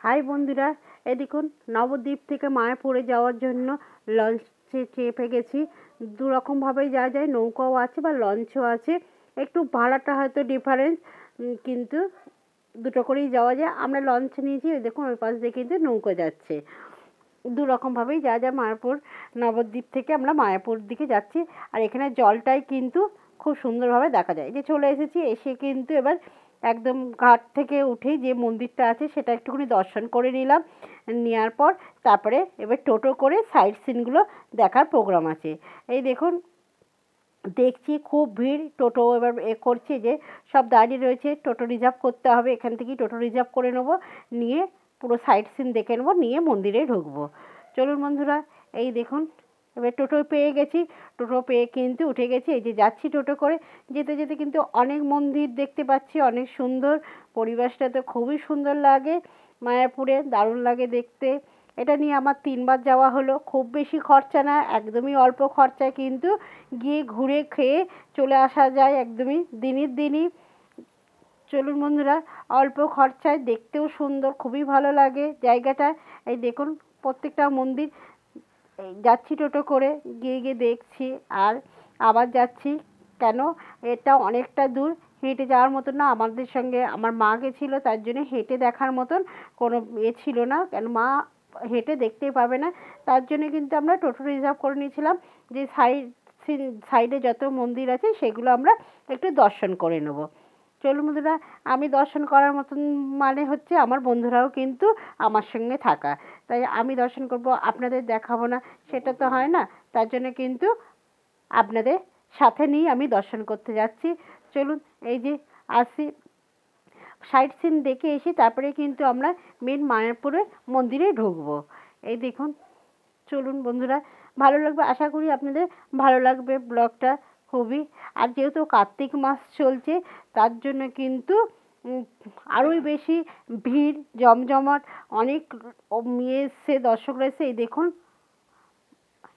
High বন্ধুরা, এই দেখুন নবদ্বীপ থেকে মায়াপুরে যাওয়ার জন্য লঞ্চে চেপে গেছি। দুরকমভাবেই যাওয়া যায়, নৌকাও আছে বা লঞ্চও আছে। একটু ভাড়াটা হয়তো ডিফারেন্স, কিন্তু দুটো করেই যাওয়া যায়। আমরা লঞ্চ নিয়েছি, ওই দেখুন ওই পাশ দিয়ে কিন্তু নৌকো যাচ্ছে। দুরকমভাবেই যা যা মায়াপুর নবদ্বীপ থেকে আমরা মায়াপুর দিকে যাচ্ছি। আর এখানে জলটাই কিন্তু খুব সুন্দরভাবে দেখা যায়। যে চলে এসেছি, এসে কিন্তু এবার একদম ঘাট থেকে উঠেই যে মন্দিরটা আছে সেটা একটুখানি দর্শন করে নিলাম। নেওয়ার পর তারপরে এবার টোটো করে সাইট সিনগুলো দেখার প্রোগ্রাম আছে। এই দেখুন দেখছি খুব ভিড়, টোটো এবার করছে যে সব দাঁড়িয়ে রয়েছে। টোটো রিজার্ভ করতে হবে, এখান থেকেই টোটো রিজার্ভ করে নেবো, নিয়ে পুরো সাইট সিন দেখে নেবো, নিয়ে মন্দিরে ঢুকবো। চলুন বন্ধুরা, এই দেখুন এবার টোটো পেয়ে গেছি। টোটো পেয়ে কিন্তু উঠে গেছি, এই যে যাচ্ছি টোটো করে। যেতে যেতে কিন্তু অনেক মন্দির দেখতে পাচ্ছি, অনেক সুন্দর। পরিবেশটা তো খুবই সুন্দর লাগে মায়াপুরে, দারুণ লাগে দেখতে। এটা নিয়ে আমার 3বার যাওয়া হলো। খুব বেশি খরচা না, একদমই অল্প খরচায় কিন্তু গিয়ে ঘুরে খেয়ে চলে আসা যায় একদমই দিনের দিনই। চলুন বন্ধুরা, অল্প খরচায় দেখতেও সুন্দর, খুবই ভালো লাগে জায়গাটা। এই দেখুন প্রত্যেকটা মন্দির এই যাচ্ছি টোটো করে, গিয়ে গিয়ে দেখছি আর আবার যাচ্ছি। কেন, এটা অনেকটা দূর, হেঁটে যাওয়ার মতন না। আমাদের সঙ্গে আমার মা গেছিলো, তার জন্য হেঁটে দেখার মতন কোনো ছিল না, কেন মা হেঁটে দেখতেই পাবে না। তার জন্য কিন্তু আমরা টোটো রিজার্ভ করে নিয়েছিলাম, যে সাইডে যত মন্দির আছে সেগুলো আমরা একটু দর্শন করে নেব। চলুন বন্ধুরা, আমি দর্শন করার মতন মানে হচ্ছে আমার বন্ধুরাও কিন্তু আমার সঙ্গে থাকা। তাই আমি দর্শন করব, আপনাদের দেখাবো না, সেটা তো হয় না। তার জন্য কিন্তু আপনাদের সাথে নিয়ে আমি দর্শন করতে যাচ্ছি। চলুন, এই যে আসি, সাইট সিন দেখে এসে তারপরে কিন্তু আমরা মেন মায়াপুরের মন্দিরে ঢুকবো। এই দেখুন, চলুন বন্ধুরা, ভালো লাগবে, আশা করি আপনাদের ভালো লাগবে ব্লগটা খুবই। আর যেহেতু কার্তিক মাস চলছে, তার জন্য কিন্তু আরোই বেশি ভিড় জমজমাট। অনেক এসছে, দর্শকরা এসে। এই দেখুন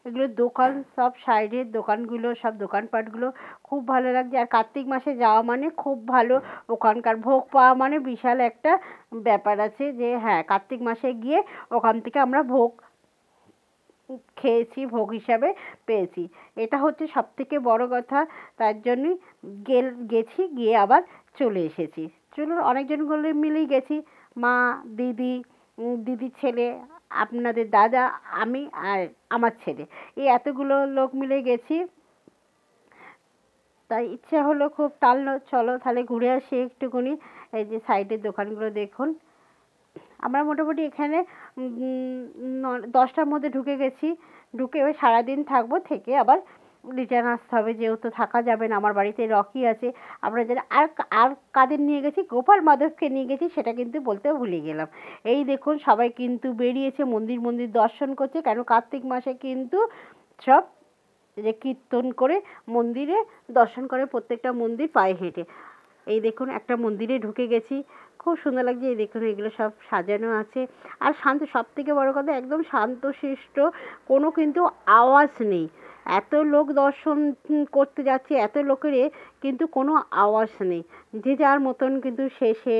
এগুলো দোকান, সব সাইডের দোকানগুলো, সব দোকানপাটগুলো খুব ভালো লাগছে। আর কার্তিক মাসে যাওয়া মানে খুব ভালো, ওখানকার ভোগ পাওয়া মানে বিশাল একটা ব্যাপার আছে। যে হ্যাঁ, কার্তিক মাসে গিয়ে ওখান থেকে আমরা ভোগ খেয়েছি, ভোগ হিসাবে পেয়েছি, এটা হচ্ছে সবথেকে বড় কথা। তার জন্যই গেছি, গিয়ে আবার চলে এসেছি। চলুন, অনেকজন মিলেই গেছি, মা, দিদি, দিদির ছেলে, আপনাদের দাদা, আমি আর আমার ছেলে, এই এতগুলো লোক মিলে গেছি। তাই ইচ্ছা হলো, খুব টানলো, চলো তাহলে ঘুরে আসি একটুখানি। এই যে সাইডের দোকানগুলো দেখুন। আমরা মোটামুটি এখানে 10টার মধ্যে ঢুকে গেছি। ঢুকে এবার সারাদিন থাকবো, থেকে আবার রিটার্ন আসতে হবে, যেহেতু থাকা যাবে না। আমার বাড়িতে রকি আছে। আমরা যারা আর আর কাদের নিয়ে গেছি, গোপাল মাধবকে নিয়ে গেছি, সেটা কিন্তু বলতে ভুলে গেলাম। এই দেখুন সবাই কিন্তু বেরিয়েছে, মন্দির মন্দির দর্শন করছে, কেন কার্তিক মাসে কিন্তু সব যে কীর্তন করে মন্দিরে দর্শন করে, প্রত্যেকটা মন্দির পায়ে হেঁটে। এই দেখুন একটা মন্দিরে ঢুকে গেছি, খুব সুন্দর লাগছে। এই দেখুন এগুলো সব সাজানো আছে। আর শান্ত, সব থেকে বড় কথা একদম শান্তশিষ্ট, কোনো কিন্তু আওয়াজ নেই। এত লোক দর্শন করতে যাচ্ছে, এত লোকের কিন্তু কোনো আওয়াজ নেই। যে যার মতন কিন্তু শেষে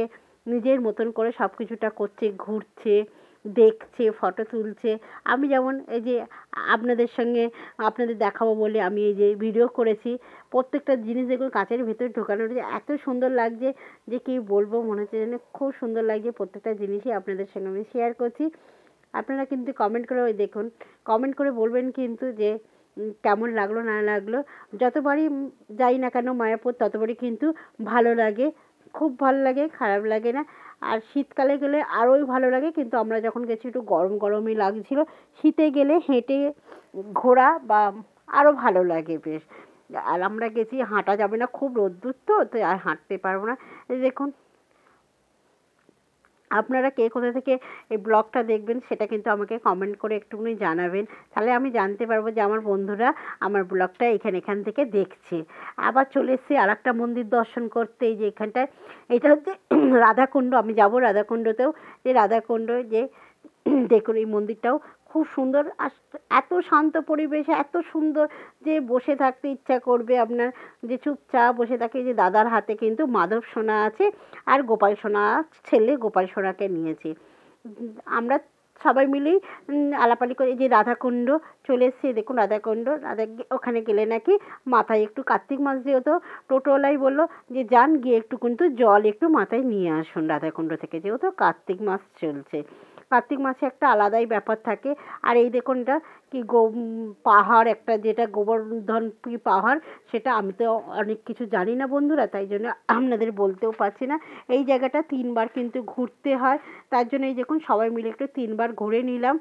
নিজের মতন করে সব কিছুটা করছে, ঘুরছে, দেখছে, ফটো তুলছে। আমি যেমন এই যে আপনাদের সঙ্গে আপনাদের দেখাবো বলে আমি এই যে ভিডিও করেছি। প্রত্যেকটা জিনিস দেখুন কাঁচের ভেতরে ঢোকানো রয়েছে, এত সুন্দর লাগছে যে কী বলবো, মনে হচ্ছে যেন খুব সুন্দর লাগছে। প্রত্যেকটা জিনিসই আপনাদের সঙ্গে আমি শেয়ার করছি। আপনারা কিন্তু কমেন্ট করে, ওই দেখুন কমেন্ট করে বলবেন কিন্তু যে কেমন লাগলো না লাগলো। যতবারই যাই না কেন মায়াপুর, ততবারই কিন্তু ভালো লাগে, খুব ভালো লাগে, খারাপ লাগে না। আর শীতকালে গেলে আরোই ভালো লাগে, কিন্তু আমরা যখন গেছি একটু গরম গরমই লাগছিল। শীতে গেলে হেঁটে ঘোরা বা আরও ভালো লাগে বেশ। আর আমরা গেছি, হাঁটা যাবে না, খুব রোদ্দুর তো, তো আর হাঁটতে পারবো না। দেখুন, আপনারা কে কোথা থেকে এই ব্লগটা দেখবেন সেটা কিন্তু আমাকে কমেন্ট করে একটুখানি জানাবেন, তাহলে আমি জানতে পারবো যে আমার বন্ধুরা আমার ব্লগটা এখান থেকে দেখছে। আবার চলে এসেছি আর একটা মন্দির দর্শন করতে। এই যে এখানটায়, এটা হচ্ছে রাধাকুণ্ড। আমি যাব রাধাকুণ্ডতেও। যে রাধাকুণ্ড, যে দেখুন এই মন্দিরটাও খুব সুন্দর। আর এত শান্ত পরিবেশে এত সুন্দর যে বসে থাকতে ইচ্ছা করবে আপনার, যে চুপচাপ বসে থাকে। যে দাদার হাতে কিন্তু মাধব সোনা আছে, আর গোপাল সোনা, ছেলে গোপাল সোনাকে নিয়েছে। আমরা সবাই মিলেই আলাপালি করে, এই যে রাধাকুণ্ড চলে এসেছি, দেখুন রাধাকুণ্ড, ওখানে গেলে নাকি মাথায় একটু, কার্তিক মাস যেহেতু টোটোওয়ালাই বললো যে যান গিয়ে একটু কিন্তু জল একটু মাথায় নিয়ে আসুন রাধাকুণ্ড থেকে, যেহেতু কার্তিক মাস চলছে। কার্তিক মাসে একটা আলাদাই ব্যাপার থাকে। আর এই দেখুন এটা কি পাহাড় একটা, যেটা গোবর্ধন পাহাড়, সেটা আমি তো অনেক কিছু জানি না বন্ধুরা, তাই জন্য আপনাদের বলতেও পারছি না। এই জায়গাটা 3বার কিন্তু ঘুরতে হয়, তার জন্য এই দেখুন সবাই মিলে একটু 3বার ঘুরে নিলাম।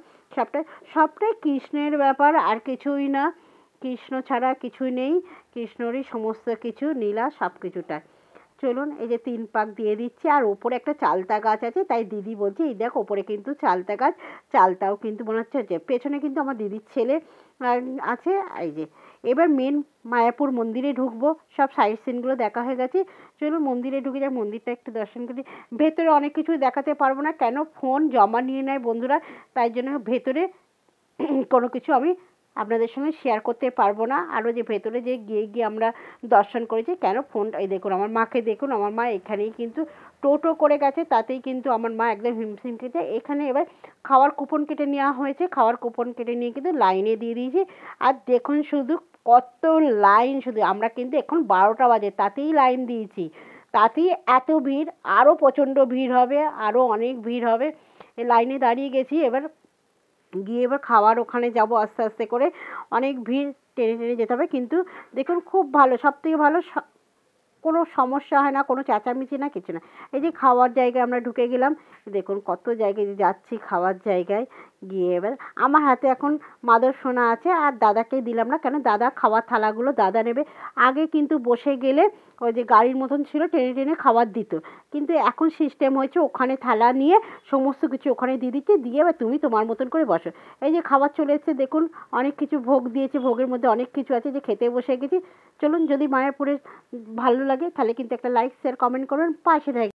সবটাই কৃষ্ণের ব্যাপার, আর কিছুই না, কৃষ্ণ ছাড়া কিছুই নেই, কৃষ্ণরই সমস্ত কিছু লীলা, সব কিছুটাই। চলুন এই যে 3 পাক দিয়ে দিচ্ছি, আর ওপরে একটা চালতা গাছ আছে, তাই দিদি বলছে এই দেখ ওপরে কিন্তু চালতা গাছ, চালতাও কিন্তু মনে হচ্ছে যে পেছনে কিন্তু আমার দিদির ছেলে আছে। এই যে এবার মেন মায়াপুর মন্দিরে ঢুকবো, সব সাইড সিনগুলো দেখা হয়ে গেছে। চলুন মন্দিরে ঢুকে যাই, মন্দিরটা একটু দর্শন করি। ভেতরে অনেক কিছু দেখাতে পারবো না, কেন ফোন জমা নিয়ে নেয় বন্ধুরা, তাই জন্য ভেতরে কোনো কিছু আমি আপনাদের সঙ্গে শেয়ার করতে পারবো না। আরও যে ভেতরে যে গিয়ে আমরা দর্শন করেছি, কেন ফোনটা, এই দেখুন আমার মাকে দেখুন, আমার মা এখানেই কিন্তু টোটো করে গেছে, তাতেই কিন্তু আমার মা একদম হিমশিম খেতে। এখানে এবার খাওয়ার কুপন কেটে নেওয়া হয়েছে, খাওয়ার কুপন কেটে নিয়ে কিন্তু লাইনে দিয়ে দিয়েছি। আর দেখুন শুধু কত লাইন, শুধু আমরা কিন্তু এখন 12টা বাজে তাতেই লাইন দিয়েছি, তাতেই এত ভিড়, আরও প্রচণ্ড ভিড় হবে, আরও অনেক ভিড় হবে। লাইনে দাঁড়িয়ে গেছি, এবার গিয়ে এবার খাওয়ার ওখানে যাব আস্তে আস্তে করে, অনেক ভিড়, টেনে টেনে যেতে হবে। কিন্তু দেখুন খুব ভালো, সবথেকে ভালো, কোনো সমস্যা হয় না, কোনো চেঁচামেচি না, কিছু না। এই যে খাওয়ার জায়গায় আমরা ঢুকে গেলাম, দেখুন কত জায়গায় যাচ্ছি খাওয়ার জায়গায়। গিয়ে এবার আমার হাতে এখন মাদর সোনা আছে, আর দাদাকে দিলাম না, কেন দাদা খাওয়ার থালাগুলো দাদা নেবে। আগে কিন্তু বসে গেলে ওই যে গাড়ির মতন ছিল, টেনে টেনে খাবার দিত, কিন্তু এখন সিস্টেম হয়েছে ওখানে থালা নিয়ে সমস্ত কিছু ওখানে দিয়ে দিচ্ছে, দিয়ে এবার তুমি তোমার মতন করে বসো। এই যে খাবার চলে এসেছে, দেখুন অনেক কিছু ভোগ দিয়েছে, ভোগের মধ্যে অনেক কিছু আছে, যে খেতে বসে গেছি। চলুন, যদি মায়াপুরের ভালো লাগে তাহলে কিন্তু একটা লাইক শেয়ার কমেন্ট করুন, পাশে থাকবেন।